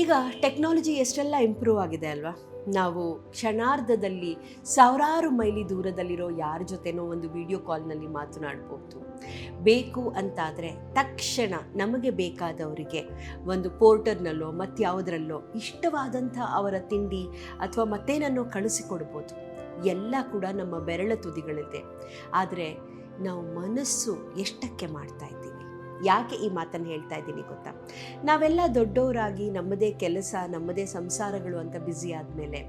ಈಗ ಟೆಕ್ನಾಲಜಿ ಎಷ್ಟೆಲ್ಲ ಇಂಪ್ರೂವ್ ಆಗಿದೆ ಅಲ್ವಾ. ನಾವು ಕ್ಷಣಾರ್ಧದಲ್ಲಿ ಸಾವಿರಾರು ಮೈಲಿ ದೂರದಲ್ಲಿರೋ ಯಾರ ಜೊತೆನೋ ಒಂದು ವಿಡಿಯೋ ಕಾಲ್ನಲ್ಲಿ ಮಾತನಾಡ್ಬೋದು. ಬೇಕು ಅಂತಾದರೆ ತಕ್ಷಣ ನಮಗೆ ಬೇಕಾದವರಿಗೆ ಒಂದು ಪೋರ್ಟರ್ನಲ್ಲೋ ಮತ್ಯಾವುದರಲ್ಲೋ ಇಷ್ಟವಾದಂಥ ಅವರ ತಿಂಡಿ ಅಥವಾ ಮತ್ತೇನನ್ನೋ ಕಳಿಸಿಕೊಡ್ಬೋದು. ಎಲ್ಲ ಕೂಡ ನಮ್ಮ ಬೆರಳ ತುದಿಗಳಿದೆ. ಆದರೆ ನಾವು ಮನಸ್ಸು ಎಷ್ಟಕ್ಕೆ ಮಾಡ್ತಾ ಇದ್ದೀವಿ? ಯಾಕೆ ಈ ಮಾತನ್ನು ಹೇಳ್ತಾ ಇದ್ದೀನಿ ಗೊತ್ತಾ? ನಾವೆಲ್ಲ ದೊಡ್ಡವರಾಗಿ ನಮ್ಮದೇ ಕೆಲಸ, ನಮ್ಮದೇ ಸಂಸಾರಗಳು ಅಂತ ಬ್ಯುಸಿ ಆದಮೇಲೆ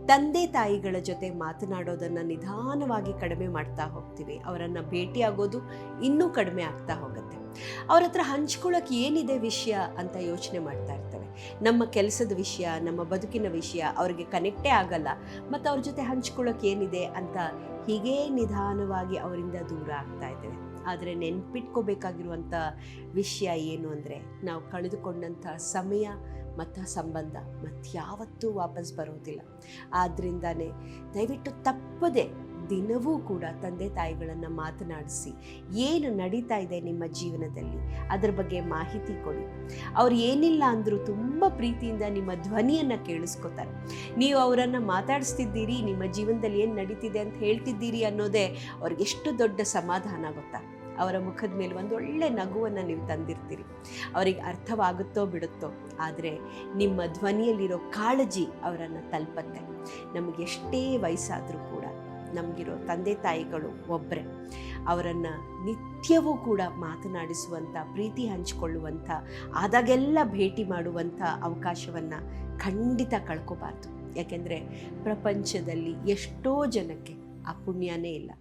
ತಂದೆ ತಾಯಿಗಳ ಜೊತೆ ಮಾತನಾಡೋದನ್ನು ನಿಧಾನವಾಗಿ ಕಡಿಮೆ ಮಾಡ್ತಾ ಹೋಗ್ತೀವಿ. ಅವರನ್ನು ಭೇಟಿಯಾಗೋದು ಇನ್ನೂ ಕಡಿಮೆ ಆಗ್ತಾ ಹೋಗುತ್ತೆ. ಅವ್ರ ಹತ್ರ ಹಂಚ್ಕೊಳ್ಳೋಕೆ ಏನಿದೆ ವಿಷಯ ಅಂತ ಯೋಚನೆ ಮಾಡ್ತಾ ಇರ್ತವೆ. ನಮ್ಮ ಕೆಲಸದ ವಿಷಯ, ನಮ್ಮ ಬದುಕಿನ ವಿಷಯ ಅವ್ರಿಗೆ ಕನೆಕ್ಟೇ ಆಗಲ್ಲ. ಮತ್ತು ಅವ್ರ ಜೊತೆ ಹಂಚ್ಕೊಳ್ಳೋಕೆ ಏನಿದೆ ಅಂತ ಹೀಗೇ ನಿಧಾನವಾಗಿ ಅವರಿಂದ ದೂರ ಆಗ್ತಾ ಇದ್ದೇವೆ. ಆದರೆ ನೆನ್ಪಿಟ್ಕೋಬೇಕಾಗಿರುವಂಥ ವಿಷಯ ಏನು ಅಂದರೆ, ನಾವು ಕಳೆದುಕೊಂಡಂಥ ಸಮಯ ಮತ್ತು ಸಂಬಂಧ ಮತ್ಯಾವತ್ತೂ ವಾಪಸ್ ಬರೋದಿಲ್ಲ. ಆದ್ದರಿಂದನೇ ದಯವಿಟ್ಟು ತಪ್ಪದೆ ದಿನವೂ ಕೂಡ ತಂದೆ ತಾಯಿಗಳನ್ನು ಮಾತನಾಡಿಸಿ, ಏನು ನಡೀತಾ ಇದೆ ನಿಮ್ಮ ಜೀವನದಲ್ಲಿ ಅದರ ಬಗ್ಗೆ ಮಾಹಿತಿ ಕೊಡಿ. ಅವ್ರು ಏನಿಲ್ಲ ಅಂದರೂ ತುಂಬ ಪ್ರೀತಿಯಿಂದ ನಿಮ್ಮ ಧ್ವನಿಯನ್ನು ಕೇಳಿಸ್ಕೊತಾರೆ. ನೀವು ಅವರನ್ನು ಮಾತಾಡಿಸ್ತಿದ್ದೀರಿ, ನಿಮ್ಮ ಜೀವನದಲ್ಲಿ ಏನು ನಡೀತಿದೆ ಅಂತ ಹೇಳ್ತಿದ್ದೀರಿ ಅನ್ನೋದೇ ಅವ್ರಿಗೆ ಎಷ್ಟು ದೊಡ್ಡ ಸಮಾಧಾನ ಗೊತ್ತಾ. ಅವರ ಮುಖದ ಮೇಲೆ ಒಂದು ಒಳ್ಳೆ ನಗುವನ್ನು ನೀವು ತಂದಿರ್ತೀರಿ. ಅವರಿಗೆ ಅರ್ಥವಾಗುತ್ತೋ ಬಿಡುತ್ತೋ, ಆದರೆ ನಿಮ್ಮ ಧ್ವನಿಯಲ್ಲಿರೋ ಕಾಳಜಿ ಅವರನ್ನು ತಲುಪತ್ತೆ. ನಮಗೆಷ್ಟೇ ವಯಸ್ಸಾದರೂ ಕೂಡ ನಮಗಿರೋ ತಂದೆ ತಾಯಿಗಳು ಒಬ್ಬರೇ. ಅವರನ್ನು ನಿತ್ಯವೂ ಕೂಡ ಮಾತನಾಡಿಸುವಂಥ, ಪ್ರೀತಿ ಹಂಚಿಕೊಳ್ಳುವಂಥ, ಆದಾಗೆಲ್ಲ ಭೇಟಿ ಮಾಡುವಂಥ ಅವಕಾಶವನ್ನು ಖಂಡಿತ ಕಳ್ಕೋಬಾರ್ದು. ಯಾಕೆಂದರೆ ಪ್ರಪಂಚದಲ್ಲಿ ಎಷ್ಟೋ ಜನಕ್ಕೆ ಆ ಪುಣ್ಯನೇ ಇಲ್ಲ.